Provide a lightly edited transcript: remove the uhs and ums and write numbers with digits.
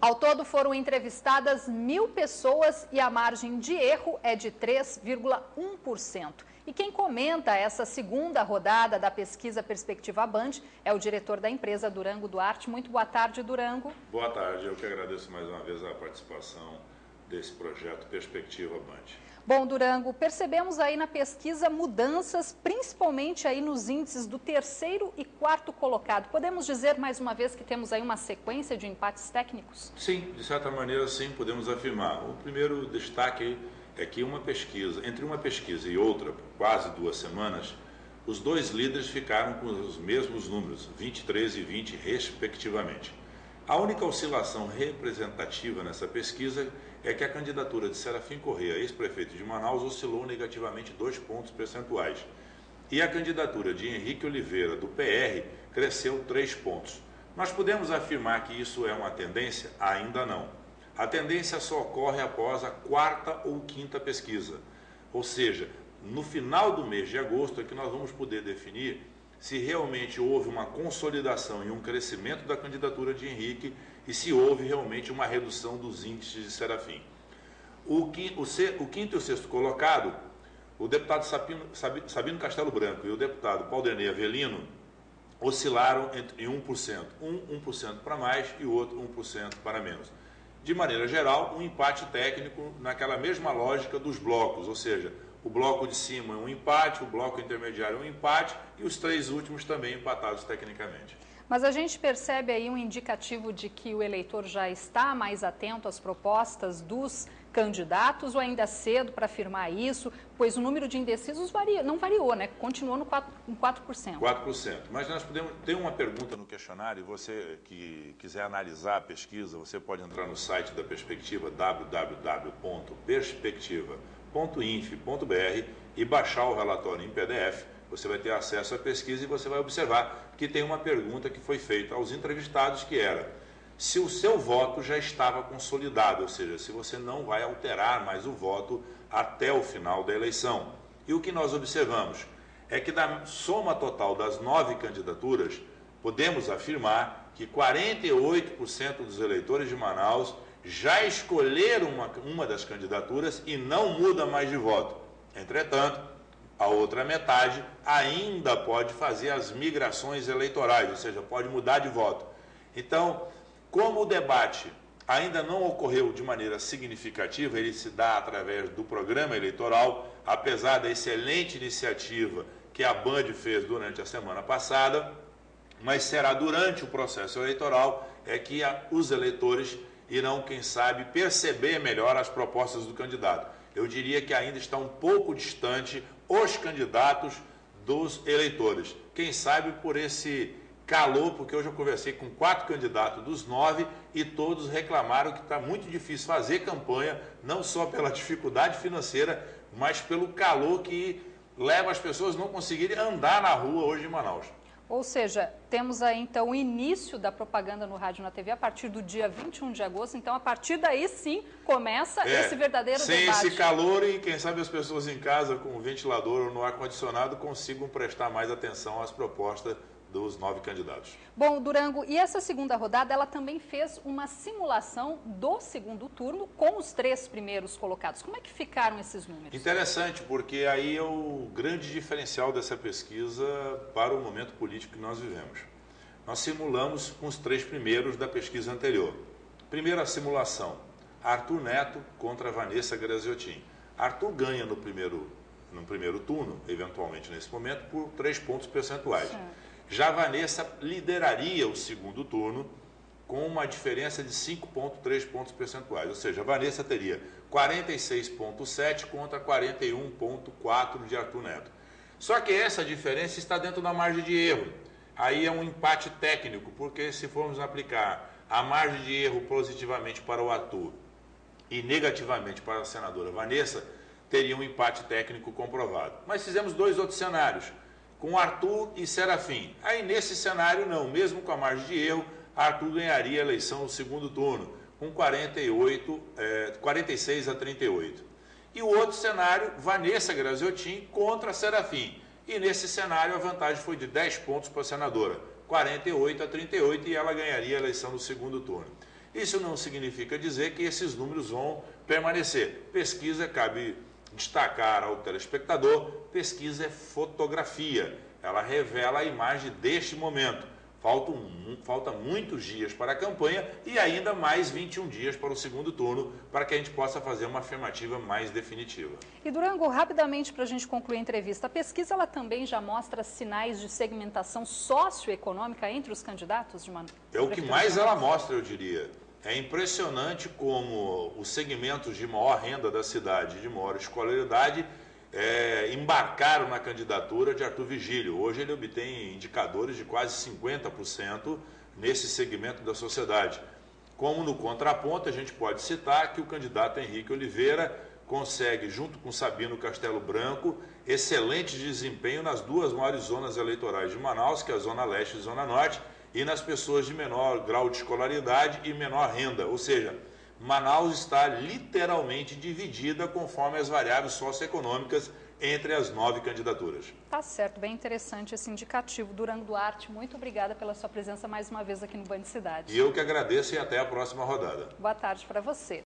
Ao todo foram entrevistadas 1.000 pessoas e a margem de erro é de 3,1%. E quem comenta essa segunda rodada da pesquisa Perspectiva Band é o diretor da empresa, Durango Duarte. Muito boa tarde, Durango. Boa tarde, eu que agradeço mais uma vez a participação desse projeto Perspectiva Band. Bom, Durango, percebemos aí na pesquisa mudanças, principalmente aí nos índices do terceiro e quarto colocado. Podemos dizer mais uma vez que temos aí uma sequência de empates técnicos? Sim, de certa maneira sim, podemos afirmar. O primeiro destaque é que entre uma pesquisa e outra, por quase 2 semanas, os dois líderes ficaram com os mesmos números, 23 e 20 respectivamente. A única oscilação representativa nessa pesquisa é que a candidatura de Serafim Corrêa, ex-prefeito de Manaus, oscilou negativamente 2 pontos percentuais. E a candidatura de Henrique Oliveira, do PR, cresceu 3 pontos. Nós podemos afirmar que isso é uma tendência? Ainda não. A tendência só ocorre após a 4ª ou 5ª pesquisa. Ou seja, no final do mês de agosto é que nós vamos poder definir se realmente houve uma consolidação e um crescimento da candidatura de Henrique e se houve realmente uma redução dos índices de Serafim. O quinto e o sexto colocado, o deputado Sabino Castelo Branco e o deputado Paulderney Avelino, oscilaram em 1%. 1% para mais e o outro 1% para menos. De maneira geral, um empate técnico naquela mesma lógica dos blocos, ou seja, o bloco de cima é um empate, o bloco intermediário é um empate e os 3 últimos também empatados tecnicamente. Mas a gente percebe aí um indicativo de que o eleitor já está mais atento às propostas dos candidatos ou ainda é cedo para afirmar isso, pois o número de indecisos não variou, né? Continuou no 4%. 4%. Mas nós podemos ter uma pergunta no questionário, você que quiser analisar a pesquisa, você pode entrar no site da Perspectiva, www.perspectiva.inf.br e baixar o relatório em PDF. Você vai ter acesso à pesquisa e você vai observar que tem uma pergunta que foi feita aos entrevistados que era se o seu voto já estava consolidado, ou seja, se você não vai alterar mais o voto até o final da eleição. E o que nós observamos é que da soma total das 9 candidaturas, podemos afirmar que 48% dos eleitores de Manaus já escolheram uma das candidaturas e não muda mais de voto. Entretanto, a outra metade ainda pode fazer as migrações eleitorais, ou seja, pode mudar de voto. Então, como o debate ainda não ocorreu de maneira significativa, ele se dá através do programa eleitoral, apesar da excelente iniciativa que a Band fez durante a semana passada, mas será durante o processo eleitoral que os eleitores irão, quem sabe, perceber melhor as propostas do candidato. Eu diria que ainda está um pouco distante os candidatos dos eleitores. Quem sabe por esse calor, porque hoje eu conversei com 4 candidatos dos 9 e todos reclamaram que está muito difícil fazer campanha, não só pela dificuldade financeira, mas pelo calor que leva as pessoas a não conseguirem andar na rua hoje em Manaus. Ou seja, temos aí então o início da propaganda no rádio e na TV a partir do dia 21 de agosto. Então, a partir daí sim começa esse verdadeiro debate. Sem esse calor e quem sabe as pessoas em casa com o ventilador ou no ar-condicionado consigam prestar mais atenção às propostas dos 9 candidatos. Bom, Durango, e essa segunda rodada, ela também fez uma simulação do segundo turno com os 3 primeiros colocados. Como é que ficaram esses números? Interessante, porque aí é o grande diferencial dessa pesquisa para o momento político que nós vivemos. Nós simulamos com os 3 primeiros da pesquisa anterior. Primeira simulação, Arthur Neto contra Vanessa Graziotin. Arthur ganha no primeiro turno, eventualmente nesse momento, por 3 pontos percentuais. Já Vanessa lideraria o segundo turno com uma diferença de 5,3 pontos percentuais. Ou seja, a Vanessa teria 46,7 contra 41,4 de Arthur Neto. Só que essa diferença está dentro da margem de erro. Aí é um empate técnico, porque se formos aplicar a margem de erro positivamente para o Arthur e negativamente para a senadora Vanessa, teria um empate técnico comprovado. Mas fizemos 2 outros cenários, com Arthur e Serafim. Aí nesse cenário não, mesmo com a margem de erro, Arthur ganharia a eleição no segundo turno, com 46 a 38. E o outro cenário, Vanessa Graziotin contra Serafim. E nesse cenário a vantagem foi de 10 pontos para a senadora, 48 a 38, e ela ganharia a eleição no segundo turno. Isso não significa dizer que esses números vão permanecer. Pesquisa, cabe destacar ao telespectador, pesquisa é fotografia. Ela revela a imagem deste momento. Falta muitos dias para a campanha e ainda mais 21 dias para o segundo turno, para que a gente possa fazer uma afirmativa mais definitiva. E Durango, rapidamente para a gente concluir a entrevista, a pesquisa ela também já mostra sinais de segmentação socioeconômica entre os candidatos de Manaus? É o que mais ela mostra, eu diria. É impressionante como os segmentos de maior renda da cidade, de maior escolaridade, embarcaram na candidatura de Arthur Vigílio. Hoje ele obtém indicadores de quase 50% nesse segmento da sociedade. Como no contraponto, a gente pode citar que o candidato Henrique Oliveira consegue, junto com Sabino Castelo Branco, excelente desempenho nas duas maiores zonas eleitorais de Manaus, que é a Zona Leste e a Zona Norte, e nas pessoas de menor grau de escolaridade e menor renda, ou seja, Manaus está literalmente dividida conforme as variáveis socioeconômicas entre as 9 candidaturas. Tá certo, bem interessante esse indicativo. Durango Duarte, muito obrigada pela sua presença mais uma vez aqui no Band Cidade. E eu que agradeço e até a próxima rodada. Boa tarde para você.